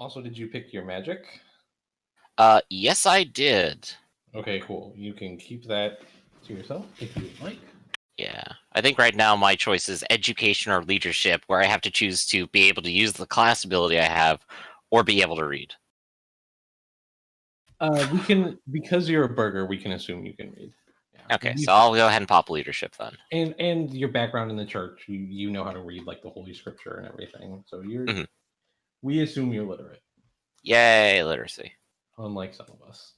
Also, did you pick your magic? Yes, I did. Okay, cool. You can keep that to yourself if you would like. Yeah, I think right now my choice is education or leadership, where I have to choose to be able to use the class ability I have, or be able to read. We can, because you're a burger, we can assume you can read. Yeah. Okay, so I'll go ahead and pop leadership then. And your background in the church, you know how to read like the Holy Scripture and everything. So we assume you're literate. Yay, literacy. Unlike some of us.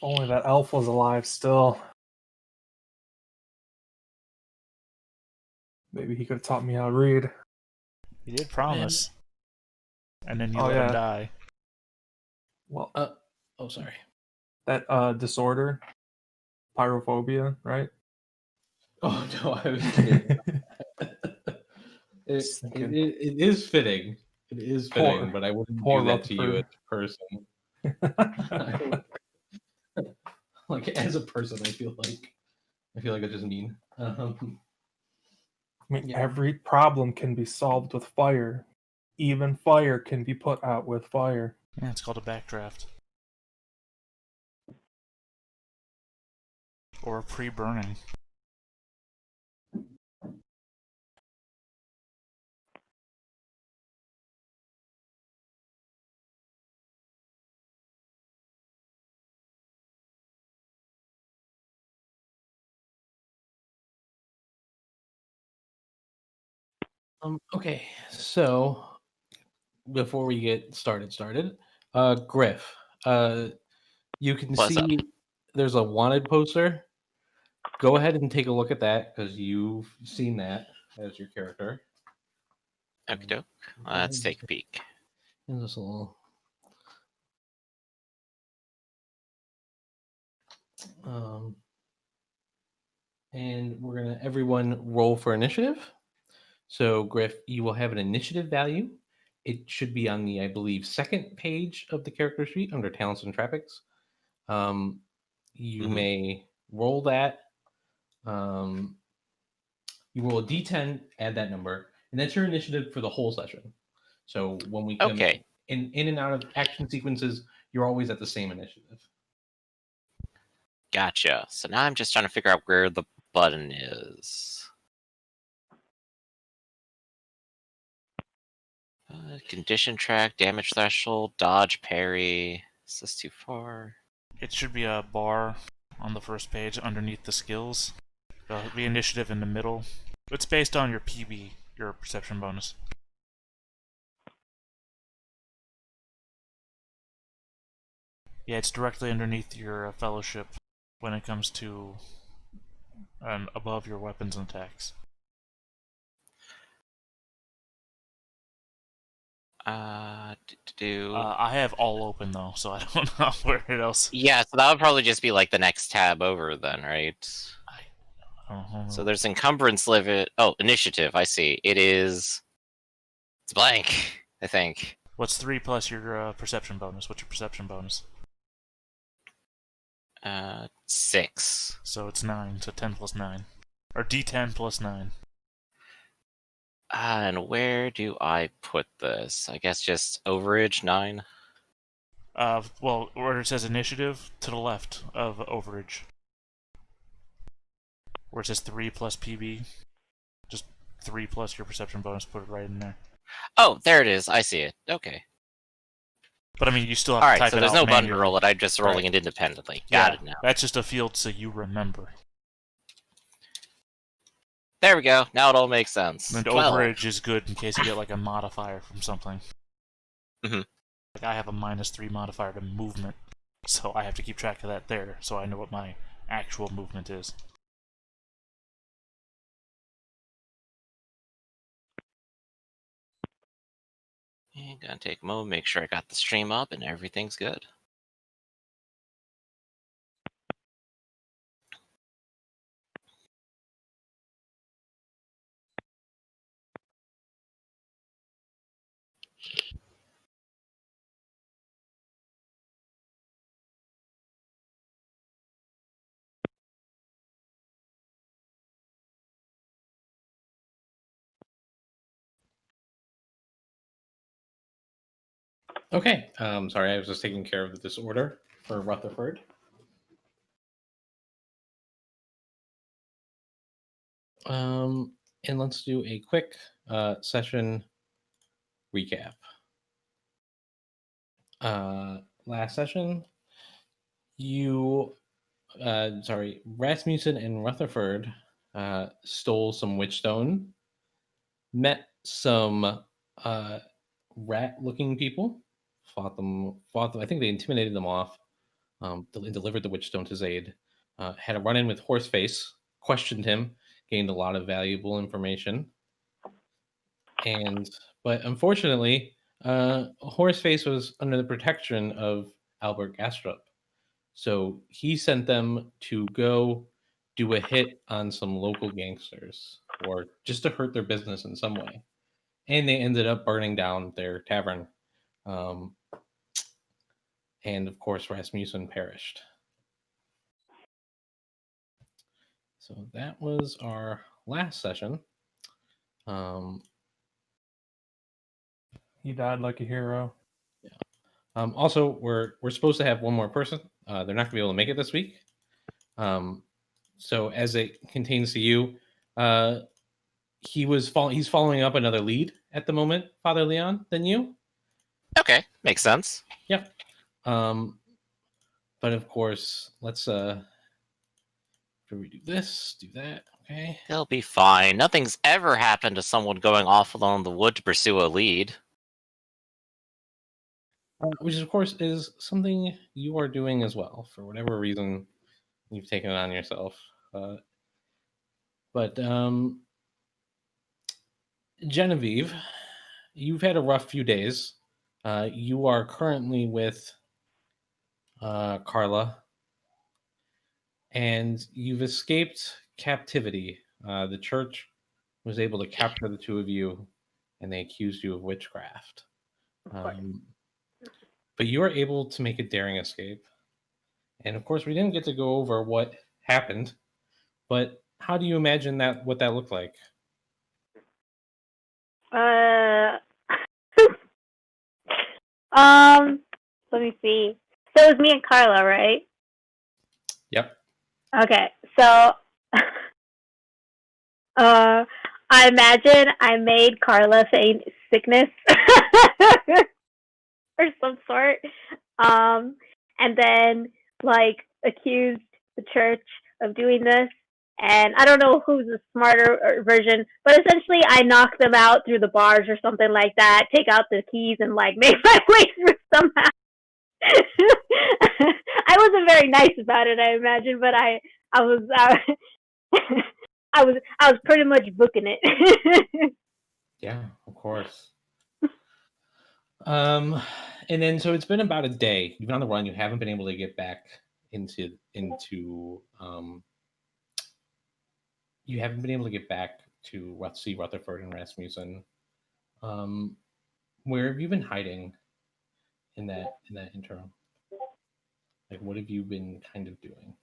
Only that elf was alive still. Maybe he could have taught me how to read. You did promise. And then you let him die. Well, sorry. That disorder, pyrophobia, right? Oh no, I was kidding. It is fitting. It is fitting, but I wouldn't do that to you as a person. Like as a person, I feel like I just mean. I mean, every problem can be solved with fire. Even fire can be put out with fire. Yeah, it's called a backdraft. Or a pre-burning. Okay, so before we get started, Griff, you can see there's a wanted poster. Go ahead and take a look at that because you've seen that as your character. Okie doke. Let's take a peek. And this little. And we're gonna everyone roll for initiative. So Griff, you will have an initiative value. It should be on the, I believe, second page of the character sheet under talents and traffics. You may roll that. You roll a d10, add that number, and that's your initiative for the whole session. So when we come in and out of action sequences, you're always at the same initiative. Gotcha. So now I'm just trying to figure out where the button is. Condition track, damage threshold, dodge, parry. Is this too far? It should be a bar on the first page underneath the skills. The initiative in the middle. It's based on your PB, your perception bonus. Yeah, it's directly underneath your fellowship when it comes to above your weapons and attacks. I have all open though, so I don't know where else. Yeah, so that would probably just be like the next tab over then, right? I don't know. So there's encumbrance limit. Oh, initiative. I see. It's blank, I think. What's 3 plus your perception bonus? What's your perception bonus? 6. So it's 9. So 10 plus 9, or D10 plus 9. And where do I put this? I guess just overage 9. Well, where it says initiative, to the left of overage. Where it says 3 plus PB. Just 3 plus your perception bonus, put it right in there. Oh, there it is. I see it. Okay. But I mean, you still have to type it out. Alright, so there's no button to roll it. I'm just rolling it independently. Got it now. That's just a field so you remember. There we go. Now it all makes sense. And overage is good in case you get like a modifier from something. Like I have a -3 modifier to movement, so I have to keep track of that there, so I know what my actual movement is. And gonna take a moment, make sure I got the stream up and everything's good. Okay. Sorry, I was just taking care of the disorder for Rutherford. And let's do a quick session recap. Last session, Rasmussen and Rutherford stole some witchstone, met some rat-looking people, fought them. I think they intimidated them off, and delivered the witchstone to Zaid. Had a run-in with Horseface, questioned him, gained a lot of valuable information, but unfortunately, Horseface was under the protection of Albert Gastrup. So he sent them to go do a hit on some local gangsters, or just to hurt their business in some way. And they ended up burning down their tavern. And of course, Rasmussen perished. So that was our last session. He died like a hero. Yeah. Also, we're supposed to have one more person. They're not going to be able to make it this week. So as it contains to you, he's following up another lead at the moment, Father Leon, than you. Okay, makes sense. Yep. But of course, let's we do this, do that. Okay. They'll be fine. Nothing's ever happened to someone going off alone in the wood to pursue a lead. Which, of course, is something you are doing as well. For whatever reason, you've taken it on yourself. But Genevieve, you've had a rough few days. You are currently with Carla, and you've escaped captivity. The church was able to capture the two of you, and they accused you of witchcraft. But you were able to make a daring escape. And of course, we didn't get to go over what happened, but how do you imagine what that looked like? Let me see. So it was me and Carla, right? Yep. Okay, so I imagine I made Carla feign sickness or some sort, and then like accused the church of doing this. And I don't know who's the smarter version, but essentially I knocked them out through the bars or something like that, take out the keys and like make my way through somehow. I wasn't very nice about it, I imagine, but I was pretty much booking it. Yeah, of course. And then so it's been about a day. You've been on the run. You haven't been able to get back into you haven't been able to get back to see Rutherford and Rasmussen. Where have you been hiding in that interim? Like, what have you been kind of doing?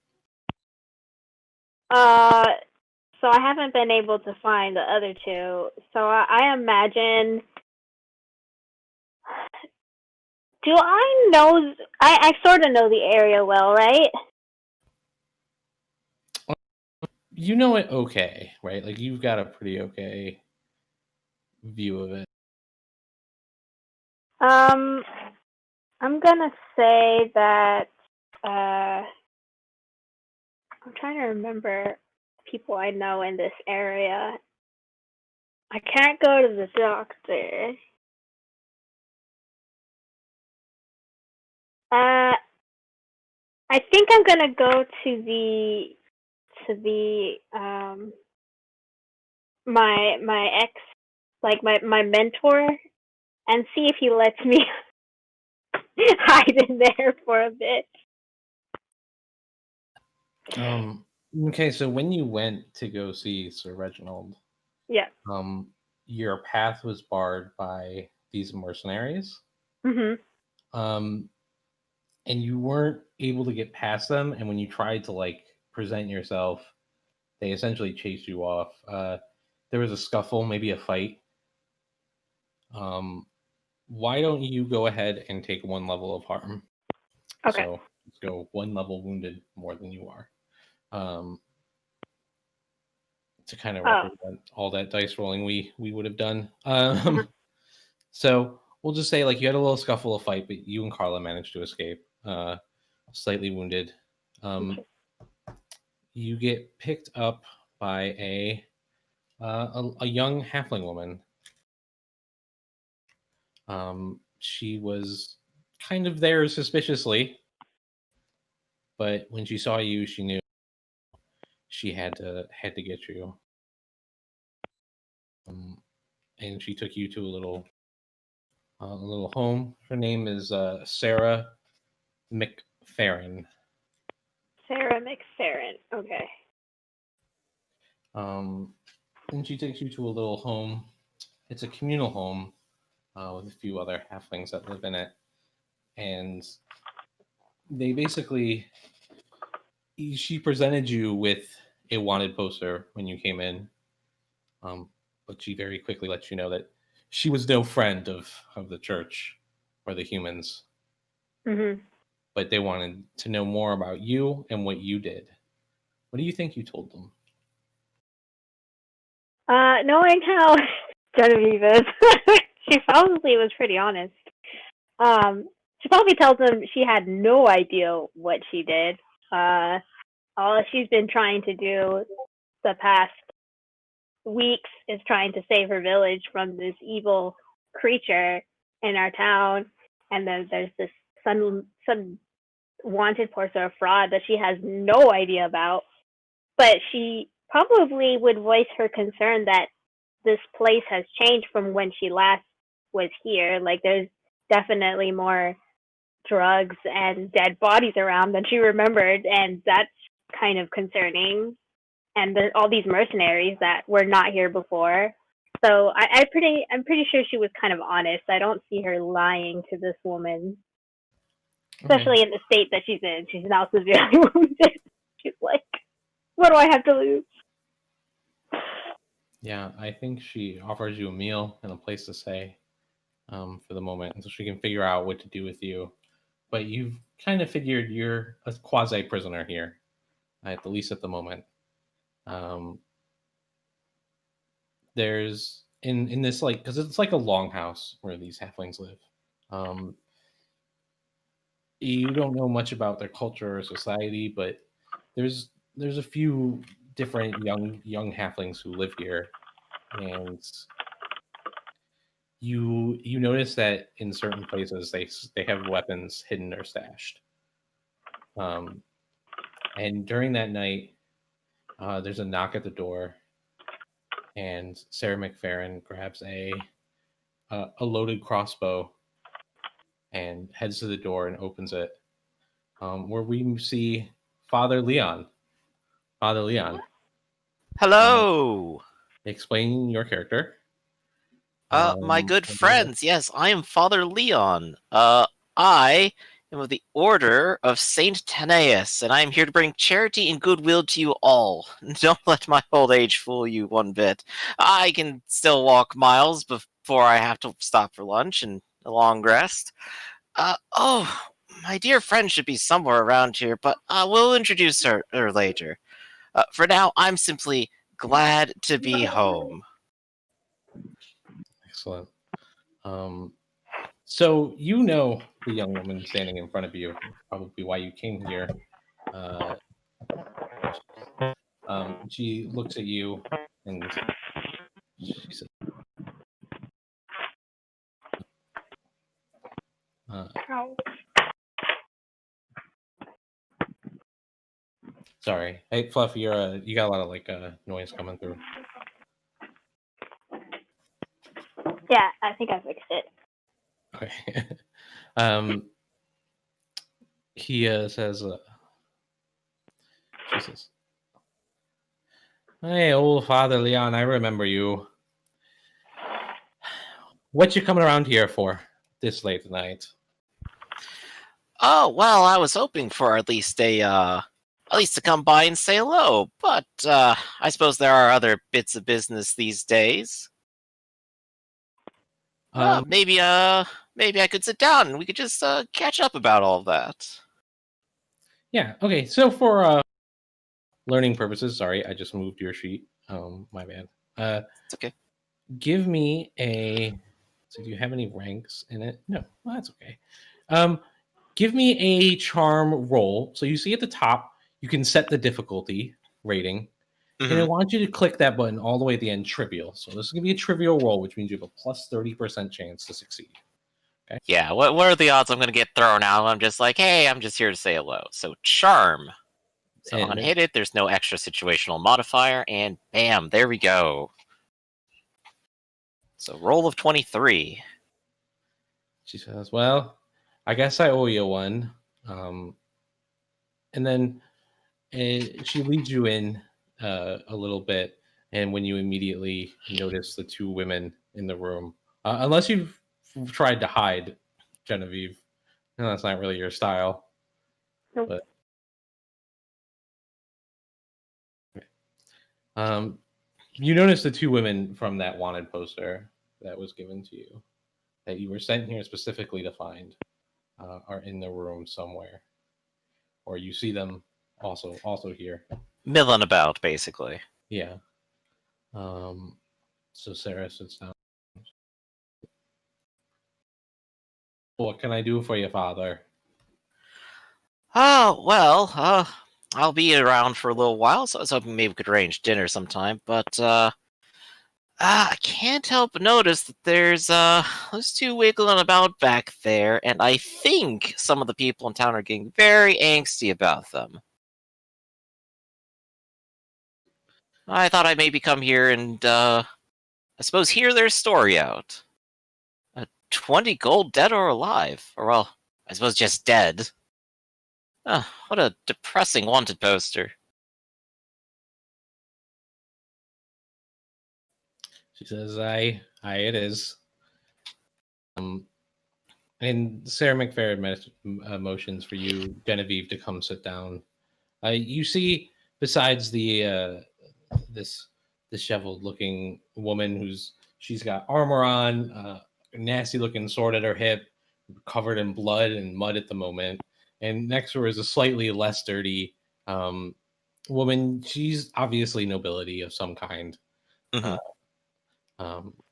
So I haven't been able to find the other two. So I imagine. Do I know? I sort of know the area well, right? You know it okay, right? Like, you've got a pretty okay view of it. I'm gonna say that I'm trying to remember people I know in this area. I can't go to the doctor. I think I'm gonna go to the my ex, like my mentor, and see if he lets me hide in there for a bit. Okay, so when you went to go see Sir Reginald, yeah, your path was barred by these mercenaries. Mm-hmm. And you weren't able to get past them. And when you tried to like present yourself, they essentially chased you off. There was a scuffle, maybe a fight. why don't you go ahead and take 1 level of harm? Okay. So let's go 1 level wounded more than you are. To kind of represent all that dice rolling we would have done. So we'll just say like you had a little scuffle of fight, but you and Carla managed to escape. Slightly wounded. You get picked up by a young halfling woman. She was kind of there suspiciously, but when she saw you, she knew she had to get you. And she took you to a little home. Her name is Sarah McFerrin. Sarah McFerrin. Okay. And she takes you to a little home. It's a communal home with a few other halflings that live in it. And they basically, she presented you with a wanted poster when you came in. But she very quickly let you know that she was no friend of the church or the humans. Mm-hmm. But they wanted to know more about you and what you did. What do you think you told them? Knowing how Genevieve is, she probably was pretty honest. She probably tells them she had no idea what she did. All she's been trying to do the past weeks is trying to save her village from this evil creature in our town. And then there's this some wanted poster of fraud that she has no idea about. But she probably would voice her concern that this place has changed from when she last was here. Like there's definitely more drugs and dead bodies around than she remembered, and that's kind of concerning. And there's all these mercenaries that were not here before. So I'm pretty sure she was kind of honest. I don't see her lying to this woman, especially in the state that she's in. She's now severely wounded. She's like, what do I have to lose? Yeah, I think she offers you a meal and a place to stay for the moment until she can figure out what to do with you. But you've kind of figured you're a quasi-prisoner here, at the least at the moment. There's in this, like, because it's like a longhouse where these halflings live. You don't know much about their culture or society, but there's a few different young halflings who live here, and you notice that in certain places they have weapons hidden or stashed. And during that night, there's a knock at the door, and Sarah McFerrin grabs a loaded crossbow and heads to the door and opens it, where we see Father Leon. Father Leon. Hello! Explain your character. My good friends, yes, I am Father Leon. I am of the Order of Saint Teneus, and I am here to bring charity and goodwill to you all. Don't let my old age fool you one bit. I can still walk miles before I have to stop for lunch and a long rest. My dear friend should be somewhere around here, but we'll introduce her later. For now, I'm simply glad to be home. Excellent. So you know the young woman standing in front of you, probably why you came here. She looks at you and she says, sorry. Hey, Fluffy, you got a lot of like noise coming through. Yeah, I think I fixed it. Okay. He says, she says, "Hey, old Father Leon, I remember you. What you coming around here for this late tonight?" Oh, well, I was hoping for at least to come by and say hello, but I suppose there are other bits of business these days. Maybe maybe I could sit down and we could just catch up about all of that. Yeah. Okay. So for learning purposes, sorry, I just moved your sheet. My bad. It's okay. Give me a. So do you have any ranks in it? No. Well, that's okay. Give me a charm roll. So you see at the top, you can set the difficulty rating. And I want you to click that button all the way at the end, trivial. So this is going to be a trivial roll, which means you have a plus 30% chance to succeed. Okay. Yeah, what are the odds I'm going to get thrown out? I'm just like, hey, I'm just here to say hello. So charm. So And unhit it, there's no extra situational modifier, and bam, there we go. So roll of 23. She says, well, I guess I owe you one. And then she leads you in a little bit. And when you immediately notice the two women in the room, unless you've tried to hide, Genevieve, no, that's not really your style. Nope. But you notice the two women from that wanted poster that was given to you, that you were sent here specifically to find, are in the room somewhere, or you see them also here. Milling about, basically. Yeah. So Sarah sits down. What can I do for you, Father? Oh, well, I'll be around for a little while, so I was hoping maybe we could arrange dinner sometime, but, I can't help but notice that there's those two wiggling about back there, and I think some of the people in town are getting very angsty about them. I thought I'd maybe come here and, I suppose hear their story out. 20 gold, dead or alive. Or, well, I suppose just dead. What a depressing wanted poster. She says, "Aye, it is." And Sarah McFerrin motions for you, Genevieve, to come sit down. You see, besides the this disheveled-looking woman she's got armor on, a nasty-looking sword at her hip, covered in blood and mud at the moment, and next to her is a slightly less dirty woman. She's obviously nobility of some kind. Mm-hmm.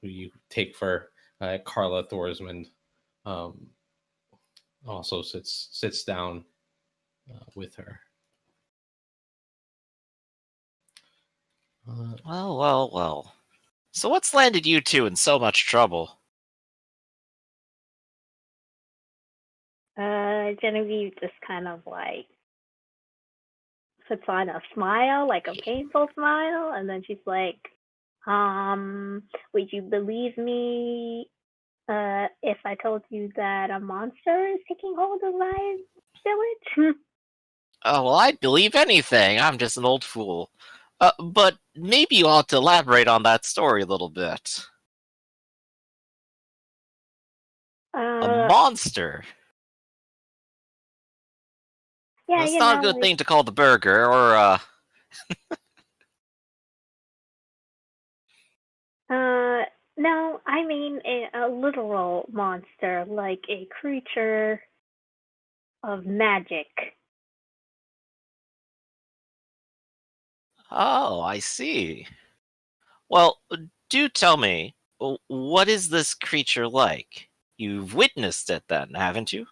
Who you take for Carla Thorsmond. Also sits down with her. Well. So what's landed you two in so much trouble? Genevieve just kind of like puts on a smile, like a painful smile, and then she's like, would you believe me if I told you that a monster is taking hold of my village? Oh, well, I'd believe anything. I'm just an old fool. But maybe you ought to elaborate on that story a little bit. A monster? Yeah, That's not a good thing to call the burger, or, No, I mean a literal monster, like a creature of magic. Oh, I see. Well, do tell me, what is this creature like? You've witnessed it then, haven't you?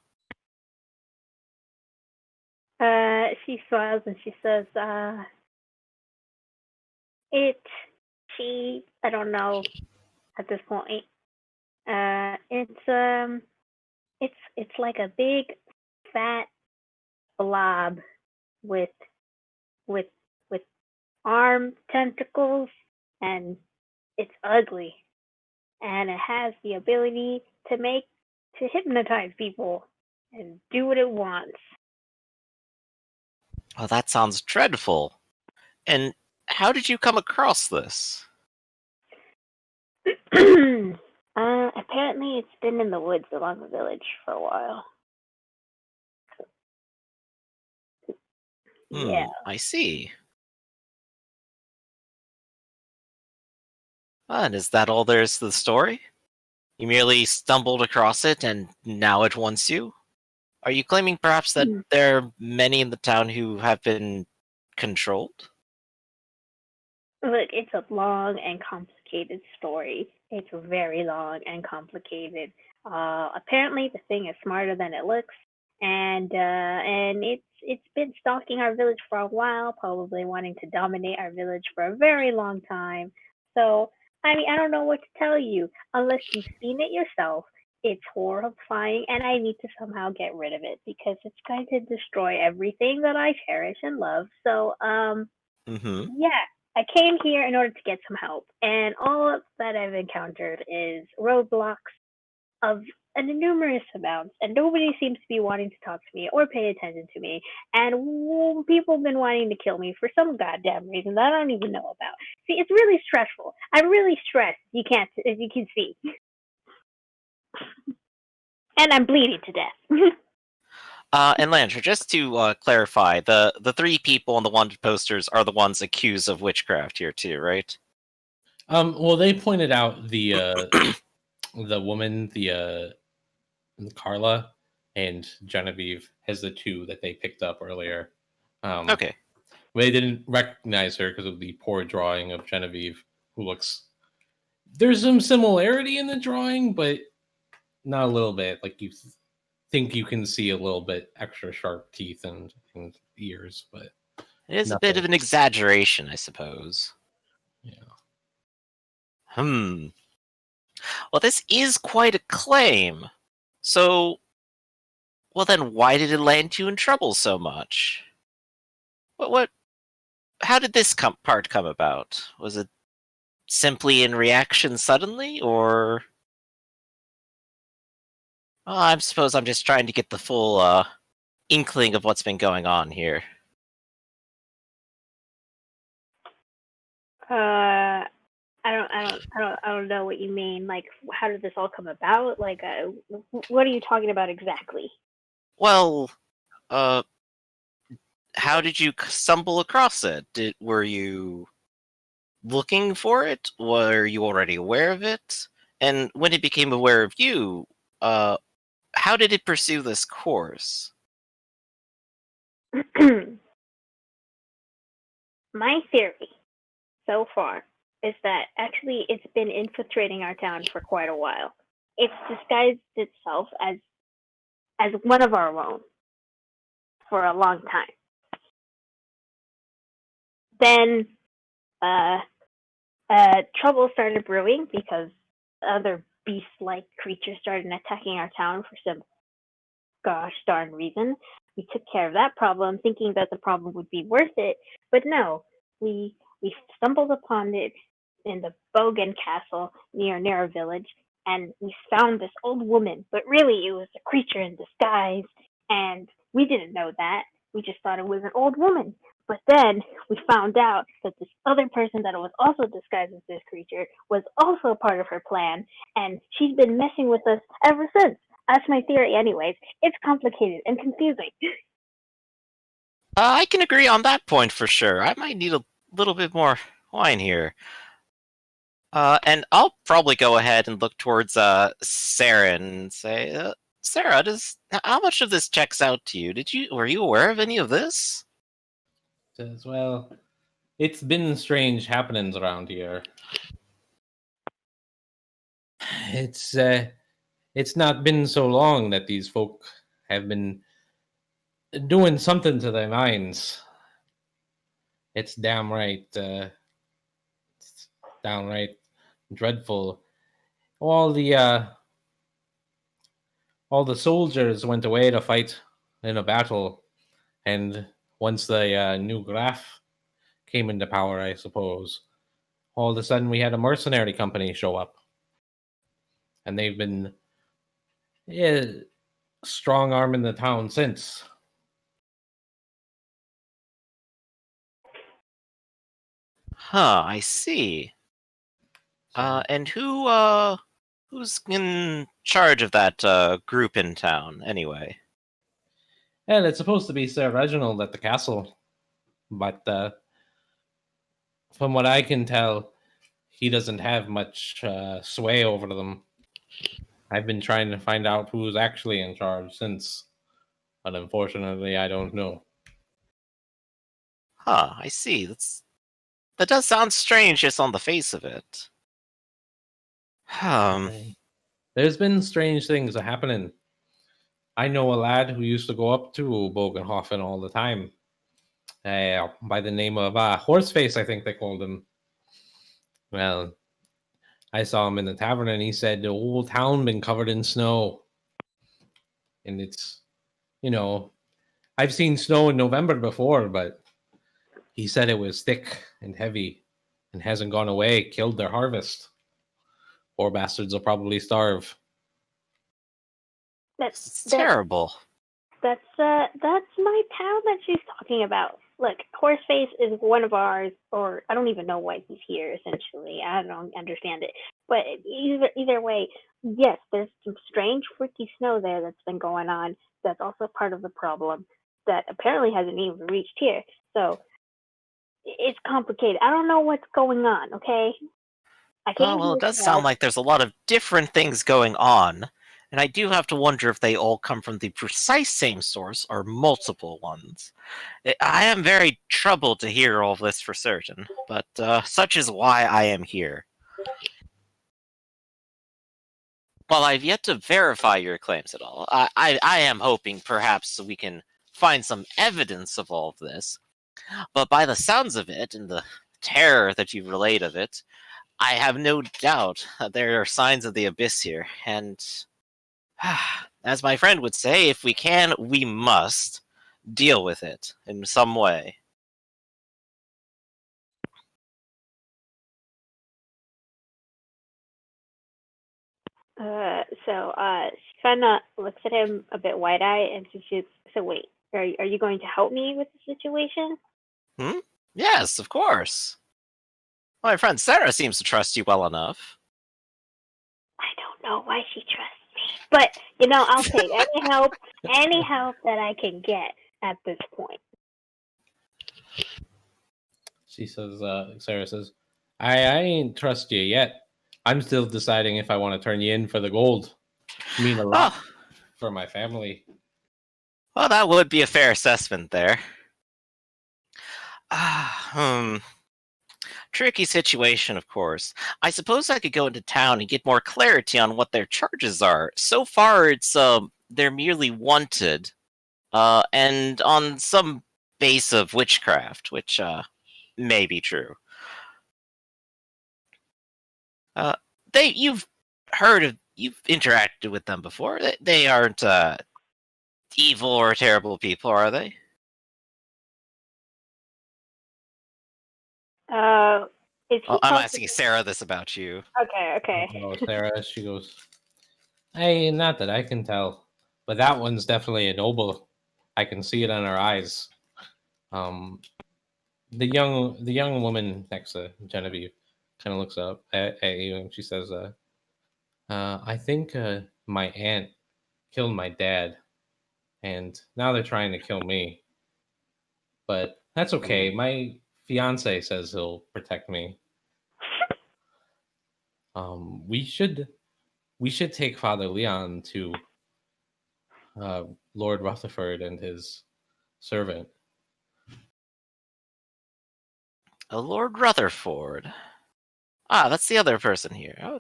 She smiles and she says, I don't know at this point. It's like a big fat blob with arm tentacles, and it's ugly, and it has the ability to hypnotize people and do what it wants. Oh, that sounds dreadful. And how did you come across this? Apparently it's been in the woods along the village for a while. Yeah. I see. And is that all there is to the story? You merely stumbled across it, and now it wants you? Are you claiming perhaps that there are many in the town who have been controlled? Look, it's a long and complicated story. It's very long and complicated. Apparently, the thing is smarter than it looks, and it's been stalking our village for a while, probably wanting to dominate our village for a very long time. So, I mean, I don't know what to tell you unless you've seen it yourself. It's horrifying, and I need to somehow get rid of it because it's going to destroy everything that I cherish and love. So, yeah, I came here in order to get some help, and all that I've encountered is roadblocks of an numerous amounts, and nobody seems to be wanting to talk to me or pay attention to me. And people have been wanting to kill me for some goddamn reason that I don't even know about. See, it's really stressful. I'm really stressed. As you can see, and I'm bleeding to death. And Lancer, just to clarify, the three people on the wanted posters are the ones accused of witchcraft here too, right? Well, they pointed out the woman, the Carla and Genevieve as the two that they picked up earlier. Okay. They didn't recognize her because of the poor drawing of Genevieve, who looks. There's some similarity in the drawing, but not a little bit. Like you think you can see a little bit extra sharp teeth and ears, but it is a bit of an exaggeration, I suppose. Yeah. Well, this is quite a claim. So, well then, why did it land you in trouble so much? What? How did this part come about? Was it simply in reaction suddenly, or? Well, I suppose I'm just trying to get the full inkling of what's been going on here. I don't know what you mean. Like, how did this all come about? Like, what are you talking about exactly? Well, how did you stumble across it? Were you looking for it? Were you already aware of it? And when it became aware of you, how did it pursue this course? My theory so far is that actually it's been infiltrating our town for quite a while. It's disguised itself as one of our own for a long time. Then trouble started brewing because other beast-like creatures started attacking our town for some gosh darn reason. We took care of that problem, thinking that the problem would be worth it, but no, we stumbled upon it in the Bogan Castle near our village, and we found this old woman, but really it was a creature in disguise, and we didn't know that. We just thought it was an old woman. But then we found out that this other person that was also disguised as this creature was also part of her plan, and she's been messing with us ever since. That's my theory anyways. It's complicated and confusing. I can agree on that point for sure. I might need a little bit more wine here. And I'll probably go ahead and look towards Sarah and say, Sarah, how much of this checks out to you? Were you aware of any of this? Says, well, it's been strange happenings around here. It's not been so long that these folk have been doing something to their minds. It's downright dreadful. All the soldiers went away to fight in a battle, and once the new Graf came into power, I suppose, all of a sudden we had a mercenary company show up, and they've been strong arming the town since. I see. And who's in charge of that group in town, anyway? And it's supposed to be Sir Reginald at the castle, but from what I can tell, he doesn't have much sway over them. I've been trying to find out who's actually in charge since, but unfortunately, I don't know. Huh, I see. That does sound strange just on the face of it. There's been strange things happening. I know a lad who used to go up to Bogenhofen all the time. By the name of Horseface, I think they called him. Well, I saw him in the tavern, and he said the whole town been covered in snow. And it's, I've seen snow in November before, but he said it was thick and heavy and hasn't gone away, killed their harvest. Poor bastards will probably starve. It's terrible. That's my town that she's talking about. Look, Horseface is one of ours, or I don't even know why he's here, essentially. I don't understand it. But either way, yes, there's some strange, freaky snow there that's been going on. That's also part of the problem that apparently hasn't even reached here. So it's complicated. I don't know what's going on, okay? Well, it does sound like there's a lot of different things going on. And I do have to wonder if they all come from the precise same source or multiple ones. I am very troubled to hear all this for certain, but such is why I am here. While I've yet to verify your claims at all, I am hoping perhaps we can find some evidence of all of this. But by the sounds of it and the terror that you've relayed of it, I have no doubt that there are signs of the abyss here, and as my friend would say, if we can, we must deal with it in some way. So Svenna looks at him a bit wide-eyed, and so wait, are you going to help me with the situation? Yes, of course. My friend Sarah seems to trust you well enough. I don't know why she trusts me, but I'll take any help that I can get at this point. She says, Sarah says, I ain't trust you yet. I'm still deciding if I want to turn you in for the gold. I mean a lot for my family. Well, that would be a fair assessment there. Tricky situation, of course. I suppose I could go into town and get more clarity on what their charges are. So far, it's they're merely wanted, and on some base of witchcraft, which may be true. You've interacted with them before. They aren't evil or terrible people, are they? I'm asking Sarah this about you. Okay. Oh, Sarah, she goes, hey, not that I can tell, but that one's definitely a noble. I can see it on her eyes. The young woman next to Genevieve kind of looks up at you and she says, I think my aunt killed my dad, and now they're trying to kill me. But that's okay. My fiance says he'll protect me. We should take Father Leon to Lord Rutherford and his servant. Lord Rutherford. That's the other person here.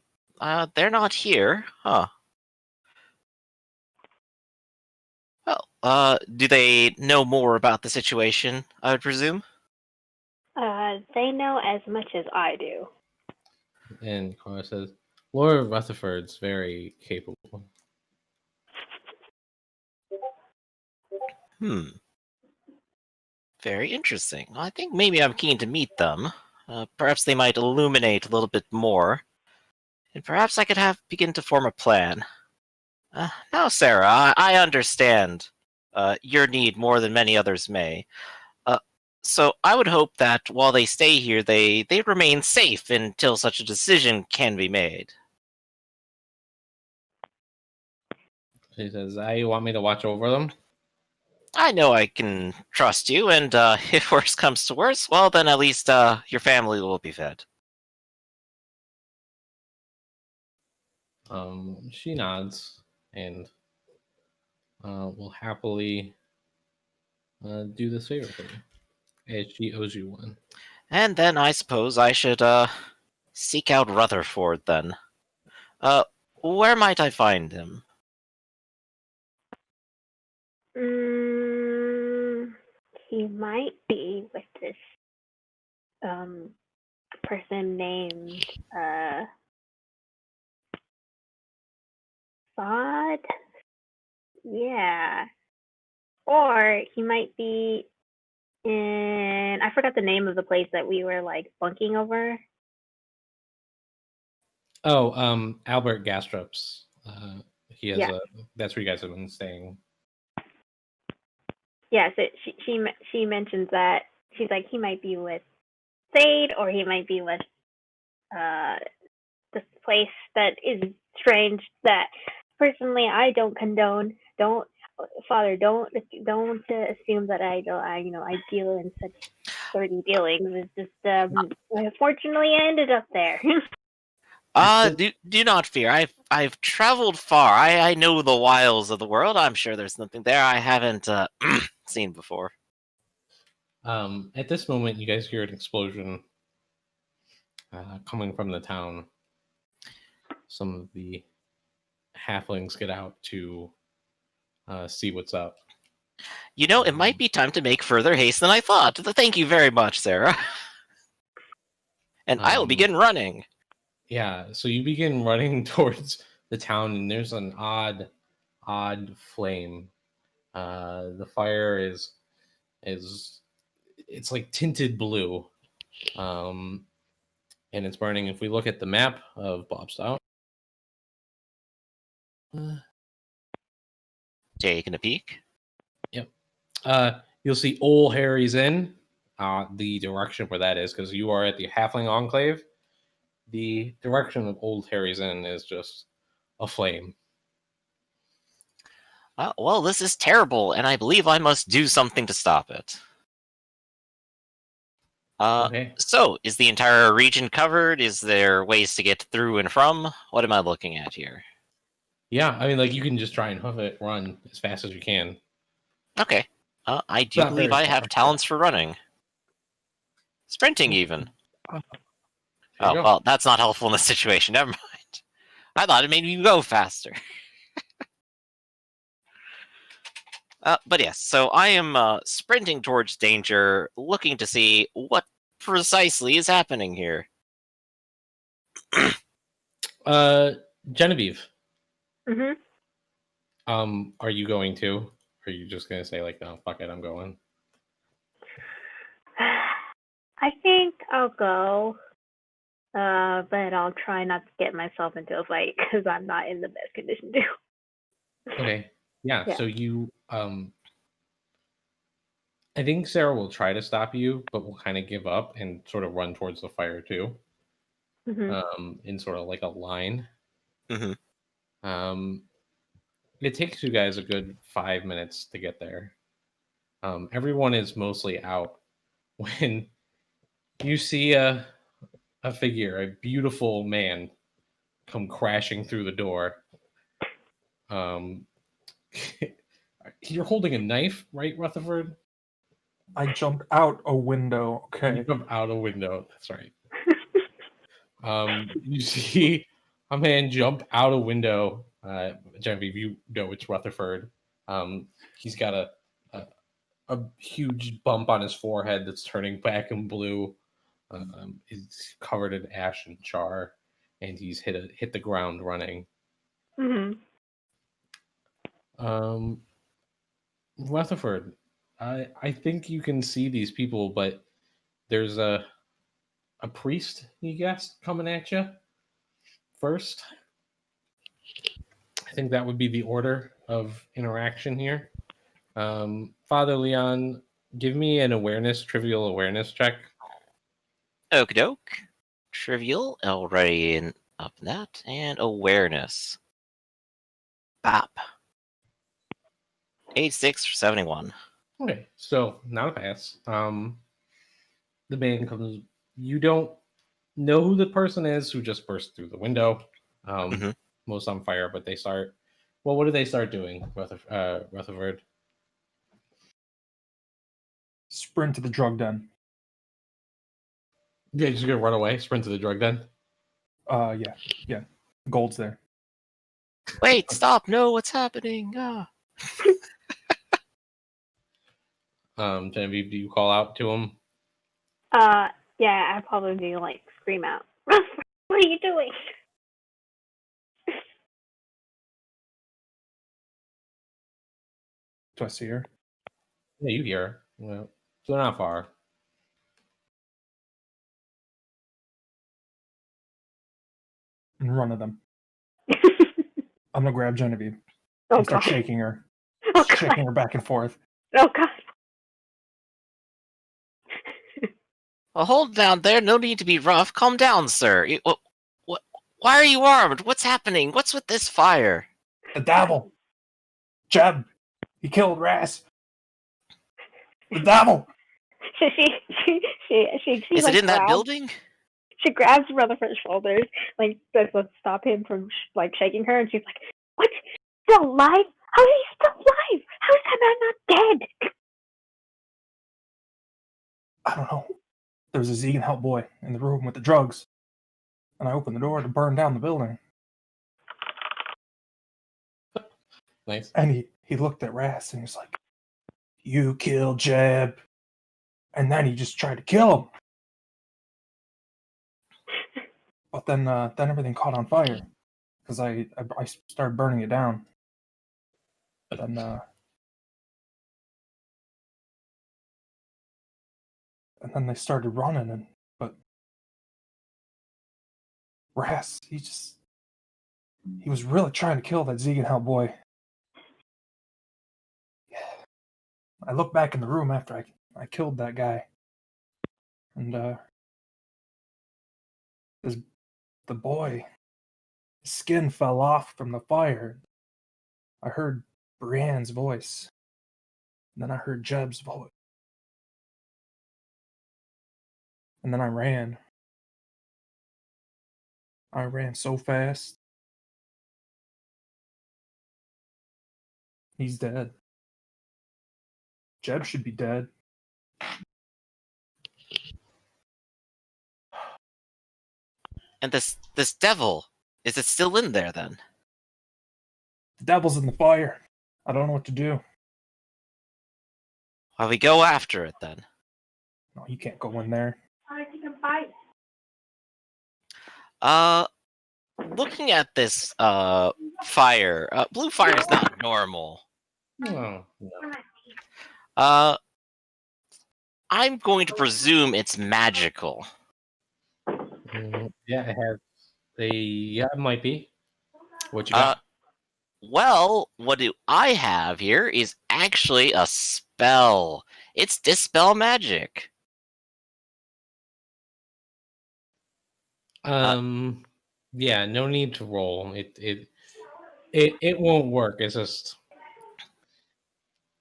They're not here, huh? Well, do they know more about the situation, I would presume? They know as much as I do. And Cora says, Lord Rutherford's very capable. Very interesting. I think maybe I'm keen to meet them. Perhaps they might illuminate a little bit more. And perhaps I could begin to form a plan. Now, Sarah, I understand your need more than many others may. So I would hope that while they stay here, they remain safe until such a decision can be made. She says, you want me to watch over them? I know I can trust you, and if worse comes to worse, well, then at least your family will be fed. She nods and will happily do this favor for you, as she owes you one. And then I suppose I should seek out Rutherford then. Where might I find him? He might be with this person named Sod. Yeah. Or he might be in, I forgot the name of the place that we were like bunking over. Oh, Albert Gastrup's. He has Yeah. that's where you guys have been staying. Yeah, so she mentions that she's like, he might be with Sade, or he might be with this place that is strange, that personally I don't condone. Father, don't assume that I deal in such dirty dealings. It's just unfortunately I ended up there. Do not fear. I've traveled far. I know the wiles of the world. I'm sure there's something there I haven't seen before. At this moment, you guys hear an explosion coming from the town. Some of the halflings get out to see what's up. You know, it might be time to make further haste than I thought. Thank you very much, Sarah. And I will begin running. Yeah, so you begin running towards the town, and there's an odd flame. The fire is it's like tinted blue, and it's burning. If we look at the map of Bobstown, Taking a peek. Yep. You'll see Old Harry's Inn. The direction where that is, because you are at the Halfling Enclave. The direction of Old Harry's Inn is just a flame. Well, this is terrible, and I believe I must do something to stop it. Okay. So, is the entire region covered? Is there ways to get through and from? What am I looking at here? Yeah, I mean, like, you can just try and hoof it, run as fast as you can. Okay. I do believe I have talents for running. Sprinting, even. Oh, well, that's not helpful in this situation. Never mind. I thought it made me go faster. But yes, so I am sprinting towards danger, looking to see what precisely is happening here. Genevieve. Mm-hmm. Are you going to? Or are you just gonna say like, no, fuck it, I'm going? I think I'll go, but I'll try not to get myself into a fight because I'm not in the best condition to. Okay. Yeah. So you, I think Sarah will try to stop you, but will kind of give up and sort of run towards the fire too. Mm-hmm. In sort of like a line. Mm-hmm. It takes you guys a good 5 minutes to get there. Everyone is mostly out when you see a figure, a beautiful man, come crashing through the door. You're holding a knife, right, Rutherford? I jumped out a window. Okay. You jump out a window. That's right. You see a man jump out a window. Genevieve, you know it's Rutherford. He's got a huge bump on his forehead that's turning black and blue. He's covered in ash and char, and he's hit the ground running. Mm-hmm. Rutherford, I think you can see these people, but there's a priest, you guessed, coming at you first. I think that would be the order of interaction here. Father Leon, give me an trivial awareness check. Okie doke. Trivial, already up that, and awareness. Bop. 86 for 71. Okay, so not a pass. The man comes. You don't know who the person is who just burst through the window. most on fire, but they start. Well, what do they start doing, Rutherford? Sprint to the drug den. Yeah, just gonna run away, sprint to the drug den. Yeah. Gold's there. Wait, stop! No, what's happening? Ah. Genevieve, do you call out to him? Yeah, I'd probably do like scream out. What are you doing? Do I see her? Yeah, you hear her. Well, so they're not far. And run at them. I'm gonna grab Genevieve Oh and start god. shaking her. Oh god. Shaking her back and forth. Oh god. Well, hold down there. No need to be rough. Calm down, sir. What? Why are you armed? What's happening? What's with this fire? The devil! Jeb! He killed Ras! The devil! She Is like it in that grabs- building? She grabs Rutherford's shoulders, like to stop him from like shaking her, and she's like, "What? Still alive? How is he still alive? How is that man not dead?" I don't know. There was a Zegan help boy in the room with the drugs. And I opened the door to burn down the building. Nice. And he looked at Ras and he's like, "You killed Jeb." And then he just tried to kill him. But then everything caught on fire. Because I started burning it down. And then they started running, but Ras, he was really trying to kill that Zegan Hell boy. I looked back in the room after I killed that guy, and the boy, his skin fell off from the fire. I heard Brienne's voice, and then I heard Jeb's voice, and then I ran. I ran so fast. He's dead. Jeb should be dead. And this devil, is it still in there then? The devil's in the fire. I don't know what to do. Well, we go after it then. No, you can't go in there. I think I'm fine. Looking at this fire, blue fire is not normal. Oh, no. I'm going to presume it's magical. Yeah, it has it might be. What you got? Well, what do I have here is actually a spell. It's Dispel Magic. Yeah, no need to roll. It won't work. It's just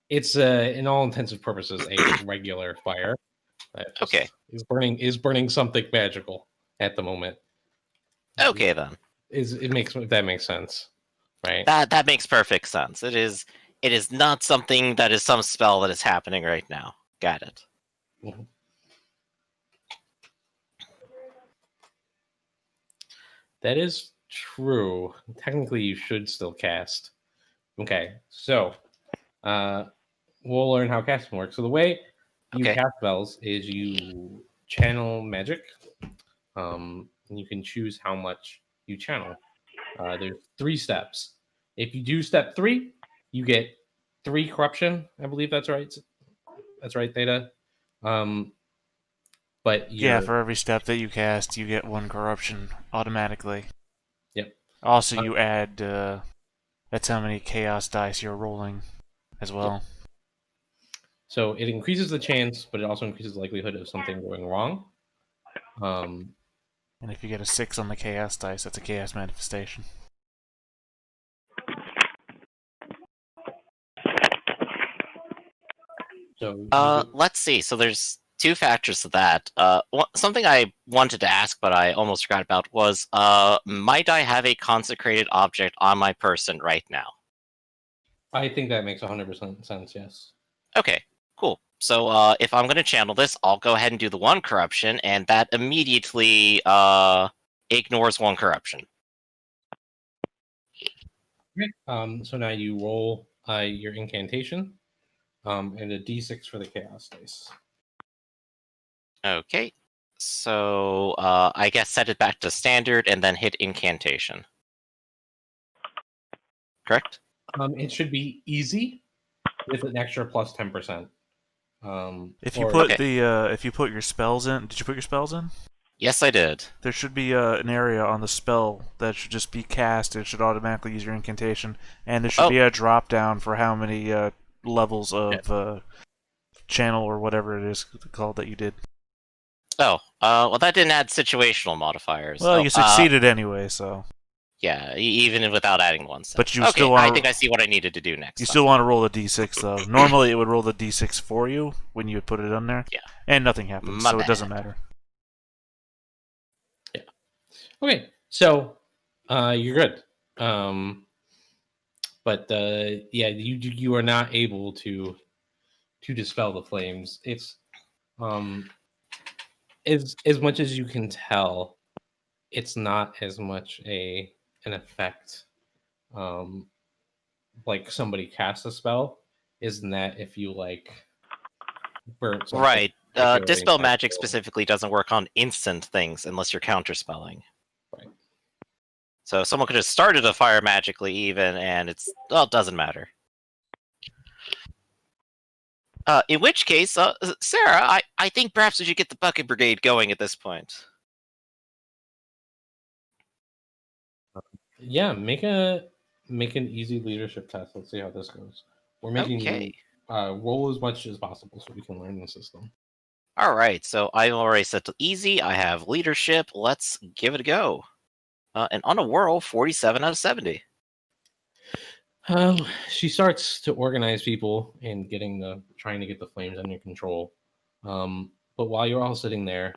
in all intents purposes a regular fire. Okay. Is burning something magical at the moment. Okay then. That makes sense, right? That makes perfect sense. It is not something that is some spell that is happening right now. Got it. Mm-hmm. That is true. Technically, you should still cast. Okay, so we'll learn how casting works. So the way you cast spells is you channel magic. And you can choose how much you channel. There's 3 steps. If you do step 3, you get 3 corruption. I believe that's right. That's right, Theta. But yeah, for every step that you cast, you get 1 corruption automatically. Yep. Also, you add that's how many chaos dice you're rolling as well. Yep. So it increases the chance, but it also increases the likelihood of something going wrong. And if you get a 6 on the chaos dice, that's a chaos manifestation. So let's see. So there's two factors to that. Something I wanted to ask, but I almost forgot about, was might I have a consecrated object on my person right now? I think that makes 100% sense, yes. Okay, cool. So if I'm going to channel this, I'll go ahead and do the one corruption, and that immediately ignores one corruption. Okay. So now you roll your incantation and a d6 for the chaos dice. Okay, so I guess set it back to standard and then hit incantation. Correct? It should be easy with an extra plus 10%. If you put if you put your spells in, did you put your spells in? Yes, I did. There should be an area on the spell that should just be cast. It should automatically use your incantation, and there should be a drop down for how many levels of channel or whatever it is called that you did. Oh, well, that didn't add situational modifiers. Well, you succeeded anyway, so. Yeah, even without adding one. But you still want. I think I see what I needed to do next. You still want to roll a d6 though. Normally, it would roll the d6 for you when you would put it on there. Yeah. And nothing happens, so it doesn't matter. Yeah. Okay, so you're good. But yeah, you are not able to dispel the flames. It's as much as you can tell, it's not as much an effect like somebody casts a spell. Isn't that if you like burn something? Right. Dispel magic specifically doesn't work on instant things unless you're counterspelling. Right. So someone could have started a fire magically even, and it doesn't matter. In which case, Sarah, I think perhaps we should get the bucket brigade going at this point. Yeah, make an easy leadership test. Let's see how this goes. We're making you roll as much as possible so we can learn the system. All right, so I've already set to easy. I have leadership. Let's give it a go. And on a whirl, 47 out of 70. She starts to organize people and trying to get the flames under control. But while you're all sitting there,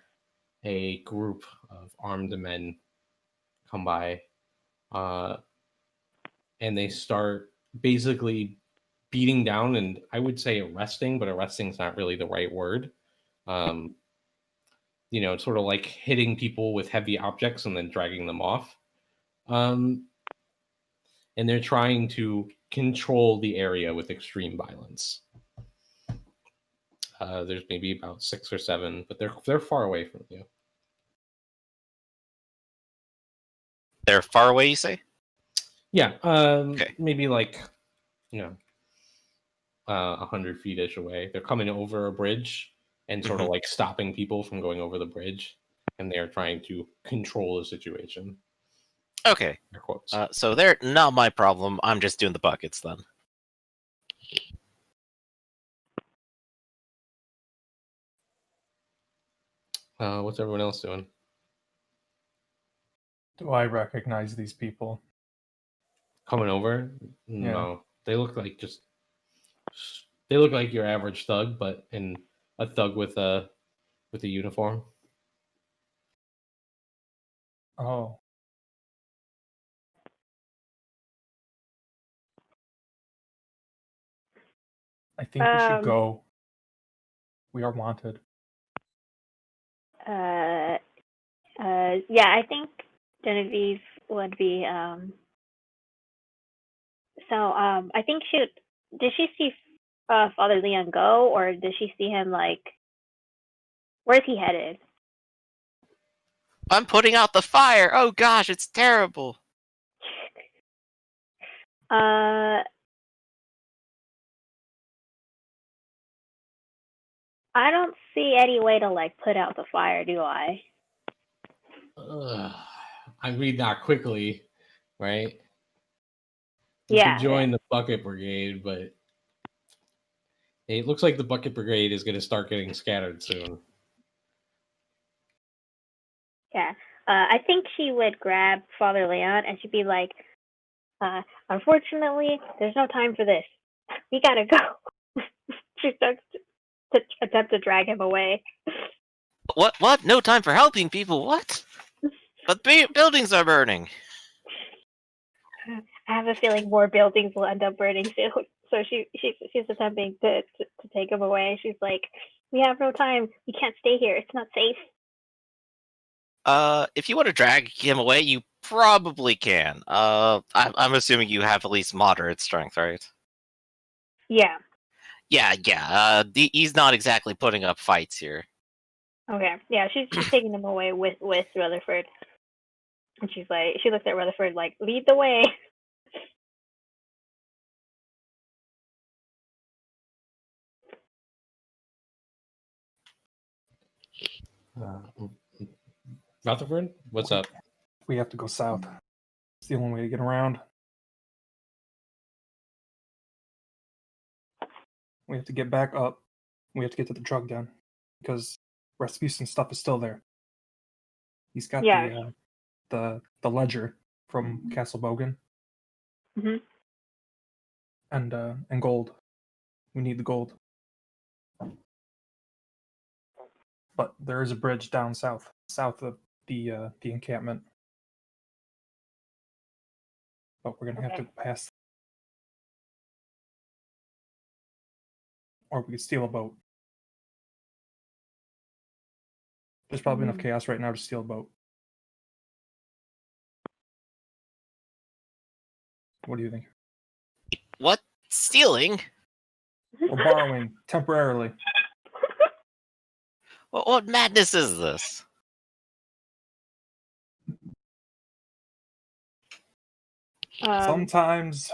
a group of armed men come by, and they start basically beating down, and I would say arresting, but arresting is not really the right word. It's sort of like hitting people with heavy objects and then dragging them off. And they're trying to control the area with extreme violence. There's maybe about 6 or 7, but they're far away from you. They're far away, you say? Yeah. Okay. Maybe like 100 feet-ish away. They're coming over a bridge and sort of like stopping people from going over the bridge, and they're trying to control the situation. Okay. So they're not my problem. I'm just doing the buckets then. What's everyone else doing? Do I recognize these people? Coming over? Yeah. No. They look like your average thug, but in a thug with a uniform. Oh. I think we should go. We are wanted. Yeah, I think Genevieve would be. I think did she see Father Leon go, or did she see him where's he headed? I'm putting out the fire. Oh gosh, it's terrible. I don't see any way to put out the fire, do I? I read that quickly, right? You can join the bucket brigade, but it looks like the bucket brigade is going to start getting scattered soon. Yeah. I think she would grab Father Leon and she'd be like, unfortunately, there's no time for this. We gotta go. She starts to attempt to drag him away. What? No time for helping people? What? But buildings are burning. I have a feeling more buildings will end up burning soon. So she's attempting to take him away. She's like, we have no time. We can't stay here. It's not safe. If you want to drag him away, you probably can. I'm assuming you have at least moderate strength, right? Yeah. Yeah. He's not exactly putting up fights here. Okay. Yeah, she's taking him away with Rutherford. And she looks at Rutherford like, lead the way. Rutherford, what's up? We have to go south. It's the only way to get around. We have to get back up. We have to get to the drug den because Rasputin stuff is still there. He's got the ledger from Castle Bogan. Mm-hmm. And gold. We need the gold. But there is a bridge down south of the encampment. But we're gonna have to pass. Or we could steal a boat. There's probably enough chaos right now to steal a boat. What do you think? What? Stealing? We're borrowing temporarily. What madness is this? Sometimes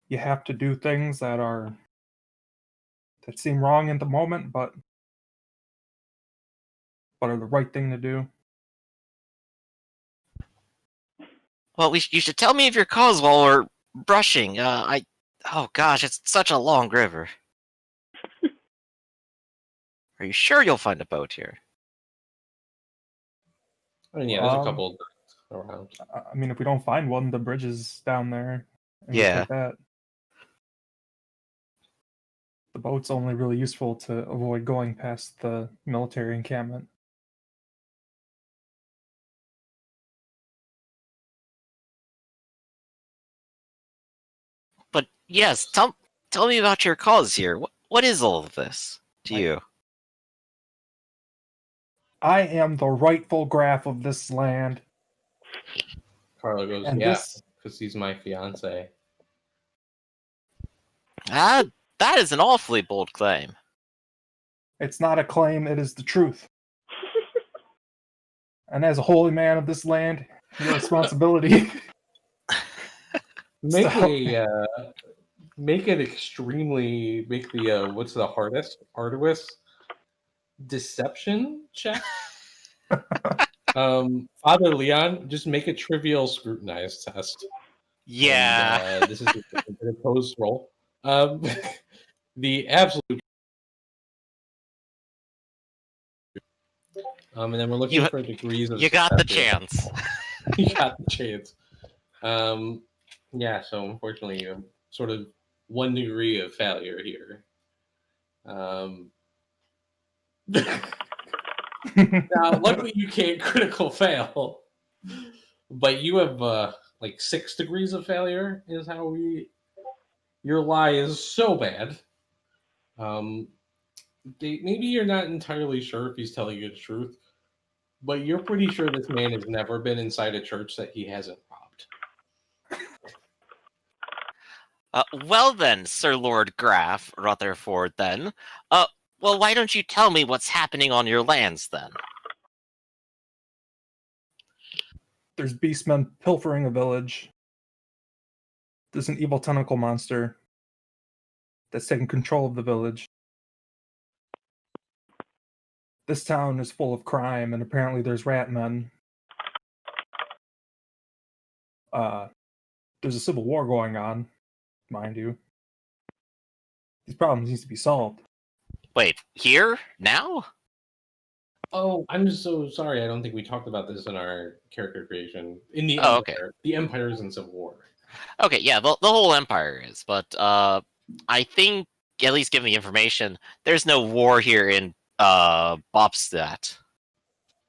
you have to do things that seem wrong in the moment, but are the right thing to do. Well, you should tell me of your cause while we're brushing. Oh gosh, it's such a long river. Are you sure you'll find a boat here? I mean, yeah, there's a couple around. I mean, if we don't find one, the bridge is down there. And Yeah. Like that. The boat's only really useful to avoid going past the military encampment. But yes, tell me about your cause here. What is all of this to you? I am the rightful graph of this land. Carlo goes, And yeah, because he's my fiance. That is an awfully bold claim. It's not a claim, it is the truth. And as a holy man of this land, your responsibility. Make it extremely. Make the what's the arduous deception check. Father Leon, just make a trivial scrutinize test. Yeah. And, this is an opposed roll. The absolute. And then we're looking for degrees of. You got the chance. You got the chance. Yeah. So unfortunately, you're sort of 1 degree of failure here. Now, luckily, you can't critical fail, but you have like 6 degrees of failure. Is how your lie is so bad. Maybe you're not entirely sure if he's telling you the truth, but you're pretty sure this man has never been inside a church that he hasn't robbed. Well then, Sir Lord Graf Rutherford, then. Well, why don't you tell me what's happening on your lands, then? There's beastmen pilfering a village. There's an evil tentacle monster that's taking control of the village. This town is full of crime, and apparently there's rat men. There's a civil war going on, mind you. These problems need to be solved. Wait, here? Now? Oh, I'm so sorry. I don't think we talked about this in our character creation. Okay. The Empire is in Civil War. Okay, yeah, the whole Empire is, but I think, at least given the information, there's no war here in Bobstadt.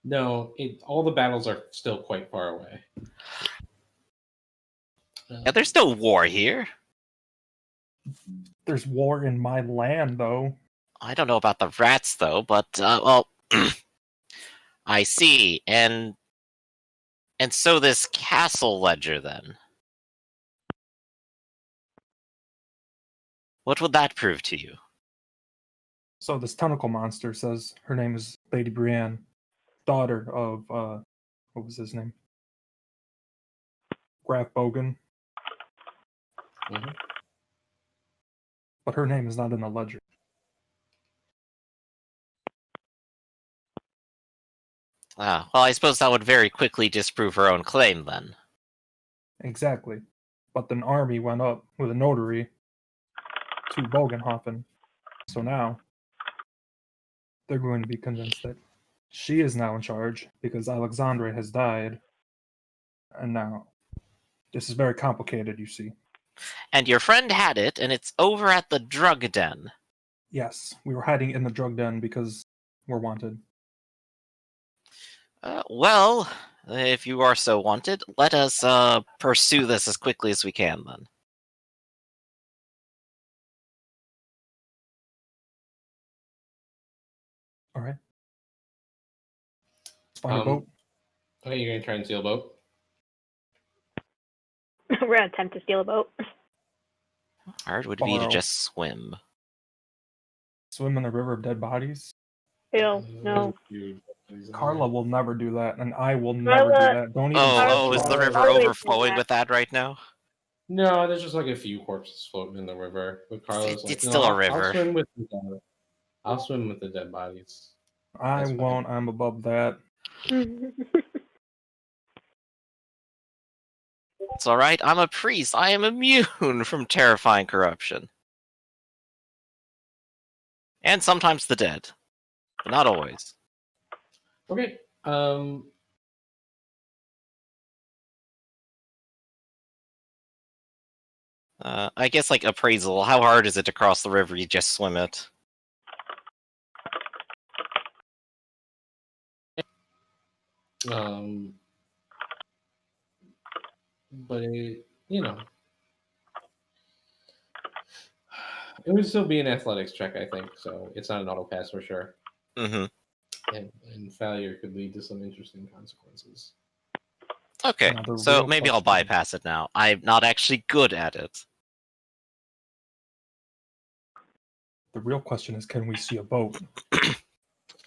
No, all the battles are still quite far away. Yeah, there's no war here. There's war in my land, though. I don't know about the rats, though, but, well, I see. And so this castle ledger, then. What would that prove to you? So this tentacle monster says her name is Lady Brienne, daughter of, what was his name? Graf Bogan. Mhm. But her name is not in the ledger. Ah, well, I suppose that would very quickly disprove her own claim, then. Exactly. But an army went up with a notary to Bogenhofen. So now they're going to be convinced that she is now in charge because Alexandre has died. And now this is very complicated, you see. And your friend had it, and it's over at the drug den. Yes, we were hiding in the drug den because we're wanted. Well, if you are so wanted, let us pursue this as quickly as we can, then. All right. Let's find a boat. Okay, you're gonna try and steal a boat? We're gonna attempt to steal a boat. How hard would it be to Borrow. just swim? Swim in the river of dead bodies? Ew, no. Carla will never do that, and I will never do Carla- that. Don't even. Oh, is the Carla- river Carla is overflowing not. with that right now? No, there's just like a few corpses floating in the river. But Carlos It's still a river. I'll swim with the dead bodies. I That's fine. won't. I'm above that. It's alright, I'm a priest. I am immune from terrifying corruption. And sometimes the dead. But not always. Okay. I guess, like, appraisal. How hard is it to cross the river? You just swim it. But it would still be an athletics check, I think. So it's not an auto pass for sure. Mm-hmm. And failure could lead to some interesting consequences. Okay, Now, the so real maybe I'll question- bypass it now. I'm not actually good at it. The real question is, can we see a boat?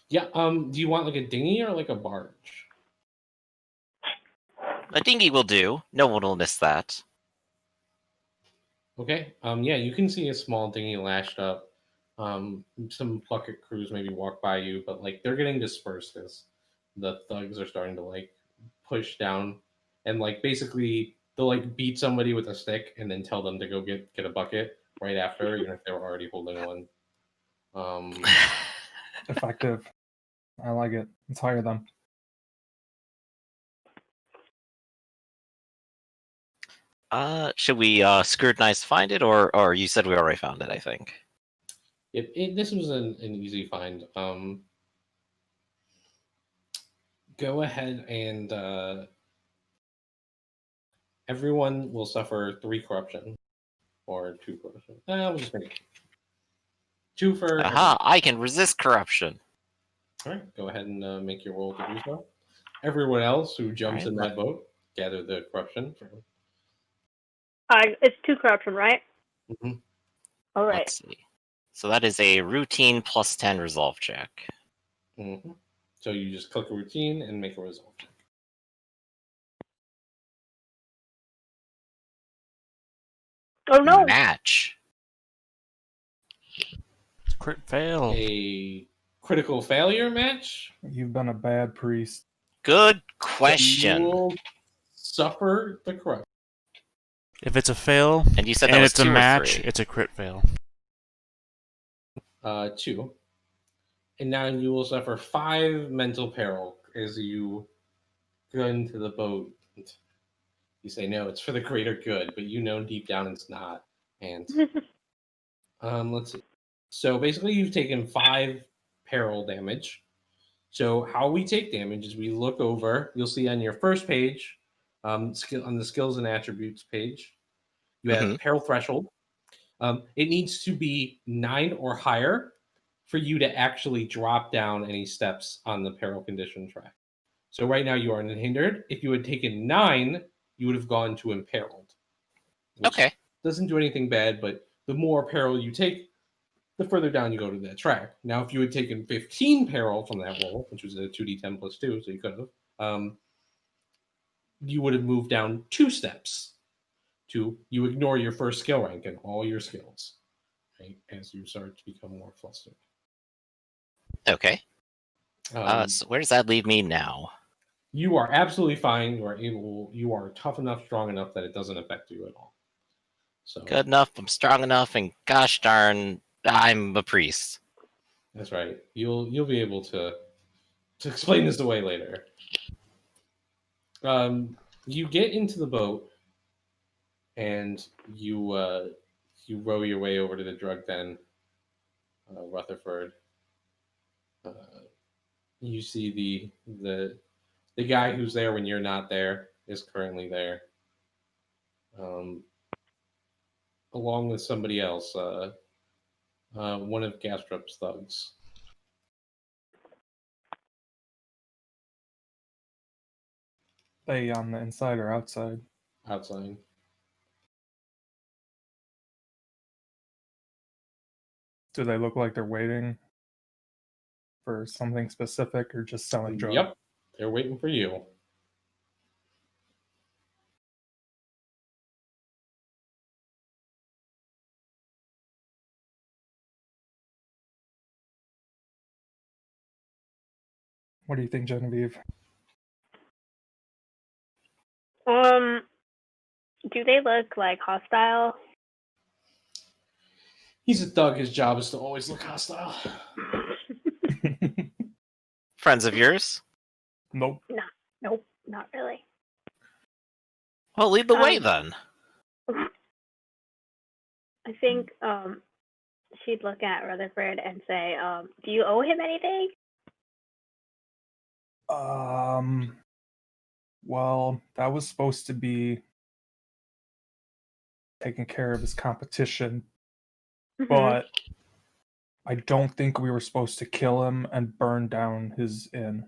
Yeah. Do you want like a dinghy or like a barge? A dinghy will do. No one will miss that. Okay. Yeah, you can see a small dinghy lashed up. Some bucket crews maybe walk by you, but like they're getting dispersed as the thugs are starting to like push down, and like basically they'll like beat somebody with a stick and then tell them to go get a bucket right after, even if they were already holding one. Effective. I like it. Let's hire them. Should we scrutinize to find it, or you said we already found it, I think. This was an easy find. Go ahead and everyone will suffer 3 corruption or 2 corruption. We'll just make it 2 for. Aha! I can resist corruption. All right, go ahead and make your roll to do so. Everyone else who jumps in that boat, gather the corruption. It's 2 corruption, right? Mm-hmm. All right. Let's see. So that is a routine plus 10 resolve check. Mm-hmm. So you just click a routine and make a resolve check. Oh no! Match. Crit fail. A critical failure match. You've been a bad priest. Good question. You will suffer the corruption. If it's a fail And you said that and was it's a 2 or match, 3. it's a crit fail. 2. And now you will suffer 5 mental peril as you go into the boat. You say, no, it's for the greater good, but you know deep down it's not. And Let's see. So basically, you've taken 5 peril damage. So how we take damage is we look over. You'll see on your first page, on the skills and attributes page, you have peril threshold. It needs to be 9 or higher for you to actually drop down any steps on the peril condition track. So right now you are unhindered. If you had taken 9, you would have gone to imperiled. Okay. Doesn't do anything bad, but the more peril you take, the further down you go to that track. Now, if you had taken 15 peril from that roll, which was a 2d10 plus 2, so you could have, you would have moved down 2 steps to you ignore your first skill rank and all your skills, right, as you start to become more flustered. Okay. So where does that leave me now? You are absolutely fine. You are tough enough, strong enough that it doesn't affect you at all. So good enough, I'm strong enough, and gosh darn, I'm a priest. That's right. You'll be able to explain this away later. You get into the boat, and you row your way over to the drug den, Rutherford. You see the guy who's there when you're not there is currently there, along with somebody else, one of Gastrup's thugs. They on the inside or outside? Outside. Do they look like they're waiting for something specific or just selling drugs? Yep, they're waiting for you. What do you think, Genevieve? Do they look like hostile? He's a thug. His job is to always look hostile. Friends of yours? Nope. Nope, not really. Well, lead the way then. I think she'd look at Rutherford and say, do you owe him anything? Well, that was supposed to be taking care of his competition, but I don't think we were supposed to kill him and burn down his inn.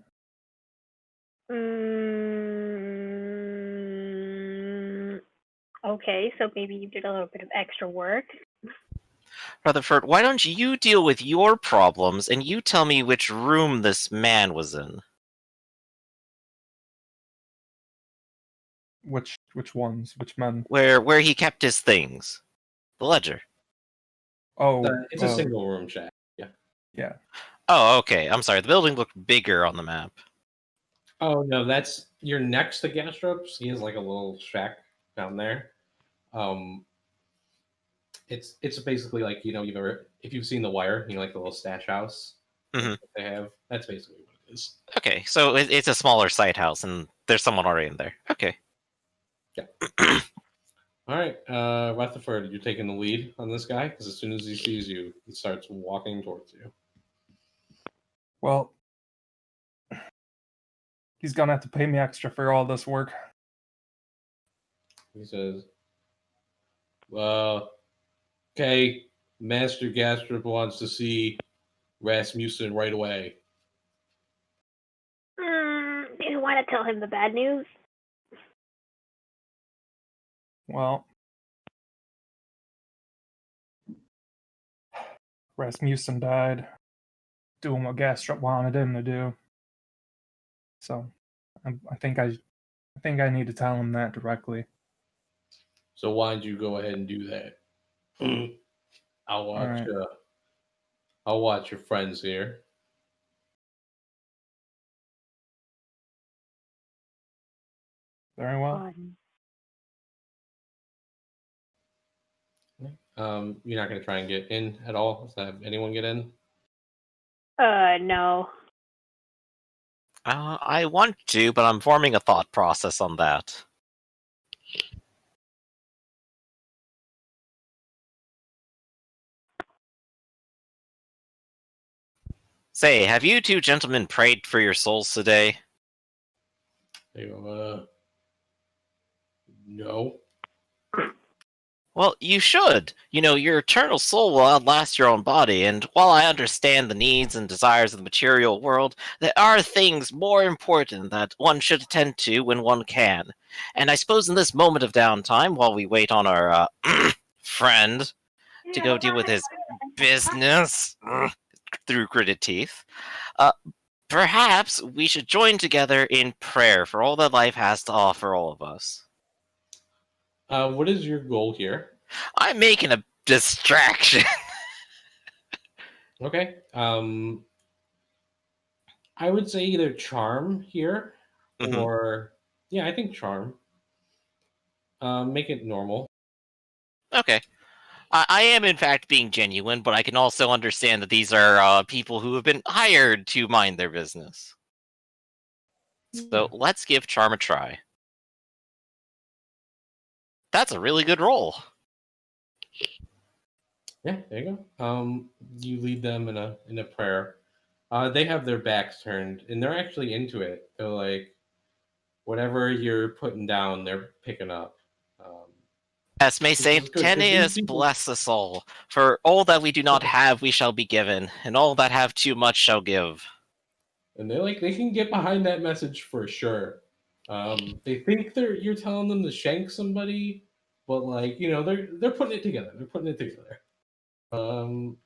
Okay, so maybe you did a little bit of extra work. Rutherford, why don't you deal with your problems and you tell me which room this man was in? Which ones? Which men? Where he kept his things. The ledger. Oh, It's a single room shack. Yeah. Oh, okay. I'm sorry. The building looked bigger on the map. Oh no, you're next to Gastrup's. He has like a little shack down there. It's basically like if you've seen The Wire, like the little stash house that they have. That's basically what it is. Okay, so it's a smaller site house, and there's someone already in there. Okay. Yeah. All right, Rutherford, you're taking the lead on this guy because as soon as he sees you, he starts walking towards you. Well, he's gonna have to pay me extra for all this work. He says, okay, Master Gastrup wants to see Rasmussen right away. Do you want to tell him the bad news? Well, Rasmussen died doing what Gastrup wanted him to do. So, I think I need to tell him that directly. So why don't you go ahead and do that? I'll watch. Right. I'll watch your friends here. Very well. You're not going to try and get in at all? Does have anyone get in? No. I want to, but I'm forming a thought process on that. Say, have you two gentlemen prayed for your souls today? They go, no. Well, you should. You know, your eternal soul will outlast your own body, and while I understand the needs and desires of the material world, there are things more important that one should attend to when one can. And I suppose in this moment of downtime, while we wait on our friend to go deal with his business through gritted teeth, uh, perhaps we should join together in prayer for all that life has to offer all of us. What is your goal here? I'm making a distraction. Okay. I would say either charm here or yeah, I think charm. Make it normal. Okay. I am, in fact, being genuine, but I can also understand that these are people who have been hired to mind their business. So let's give charm a try. That's a really good roll. Yeah, there you go. You lead them in a prayer. They have their backs turned, and they're actually into it. They're like, whatever you're putting down, they're picking up. Yes, may Which Saint is good because these Teneus people, bless us all. For all that we do not have, we shall be given, and all that have too much shall give. and they can get behind that message for sure. They think you're telling them to shank somebody, but like they're putting it together. They're putting it together. Um,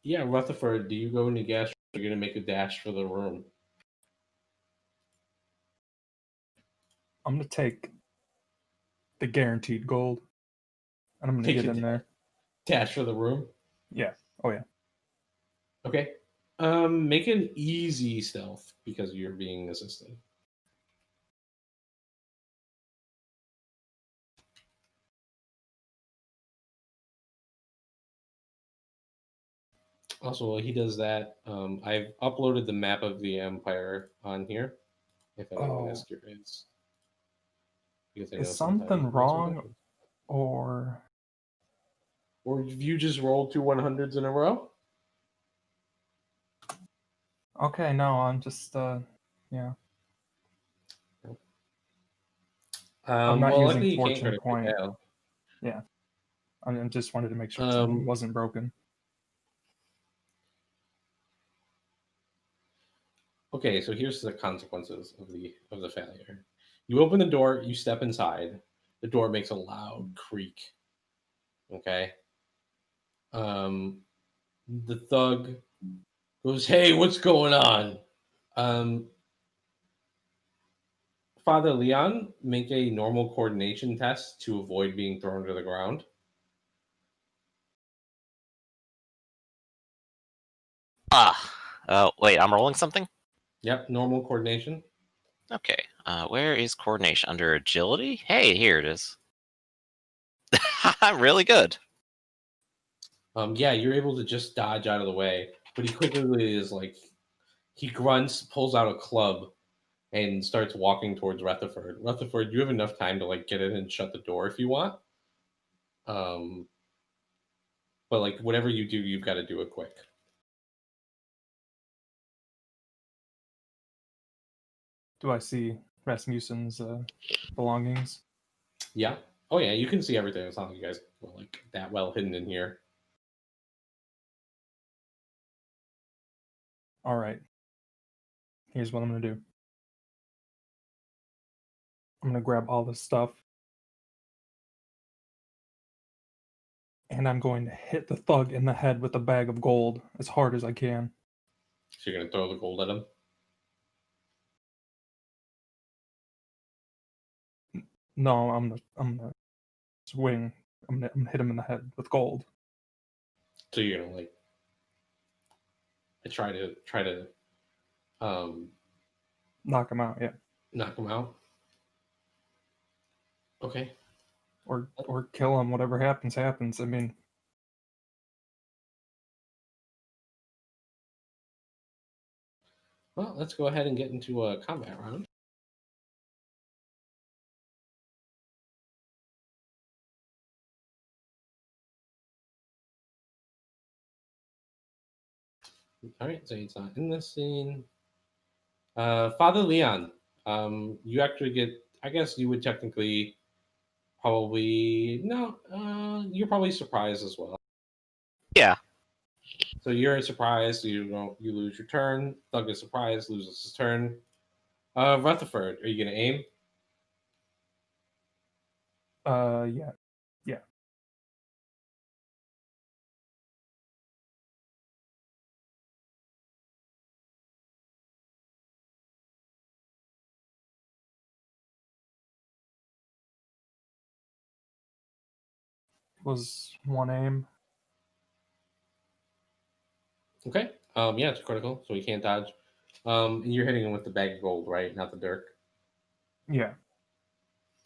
yeah, Rutherford, do you go into gas? You're gonna make a dash for the room. I'm gonna take the guaranteed gold, and I'm gonna Take get a in there. dash for the room. Yeah. Oh yeah. Okay. Make an easy stealth because you're being assisted. Also, while he does that, I've uploaded the map of the Empire on here. If anyone is curious, because I know Is sometimes something you guys are wrong, looking. or Or if you just rolled 2 100s in a row. okay? No, I'm just yeah. I'm not Well, using luckily you can't fortune critically point. fail. Yeah. I just wanted to make sure something wasn't broken. Okay, so here's the consequences of the failure. You open the door, you step inside. The door makes a loud creak. Okay. The thug goes, "Hey, what's going on?" Um, Father Leon, make a normal coordination test to avoid being thrown to the ground. Wait, I'm rolling something? Yep, normal coordination. Okay, where is coordination? Under agility? Hey, here it is. I'm really good. Yeah, you're able to just dodge out of the way, but he quickly is like, he grunts, pulls out a club, and starts walking towards Rutherford. Rutherford, you have enough time to like get in and shut the door if you want. Um, but like whatever you do, you've got to do it quick. Do I see Rasmussen's belongings? Yeah. Oh yeah, you can see everything. It's not like you guys were like that well hidden in here. All right. Here's what I'm gonna do. I'm gonna grab all this stuff, and I'm going to hit the thug in the head with a bag of gold as hard as I can. So you're gonna throw the gold at him. No, I'm gonna swing. I'm gonna hit him in the head with gold. So you're gonna like try to Knock him out, yeah. knock him out. Okay. Or kill him. Whatever happens, happens. I mean, Well, let's go ahead and get into a combat round. All right, so he's not in this scene. Father Leon, you actually get. I guess you would technically probably no. You're probably surprised as well. Yeah. So you're surprised. You lose your turn. Thug is surprised, loses his turn. Rutherford, are you gonna aim? Yeah. Yeah. Was one aim. Okay. Yeah, it's critical, so he can't dodge. And you're hitting him with the bag of gold, right? Not the dirk. Yeah.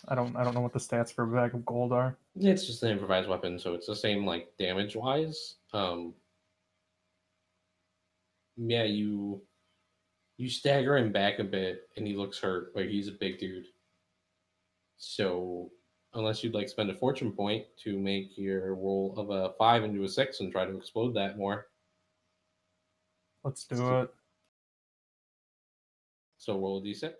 I don't know what the stats for a bag of gold are. It's just an improvised weapon, so it's the same like damage wise. Yeah, you stagger him back a bit, and he looks hurt. Like he's a big dude. So unless you'd like spend a fortune point to make your roll of a 5 into a 6 and try to explode that more. Let's do it. So roll a d6.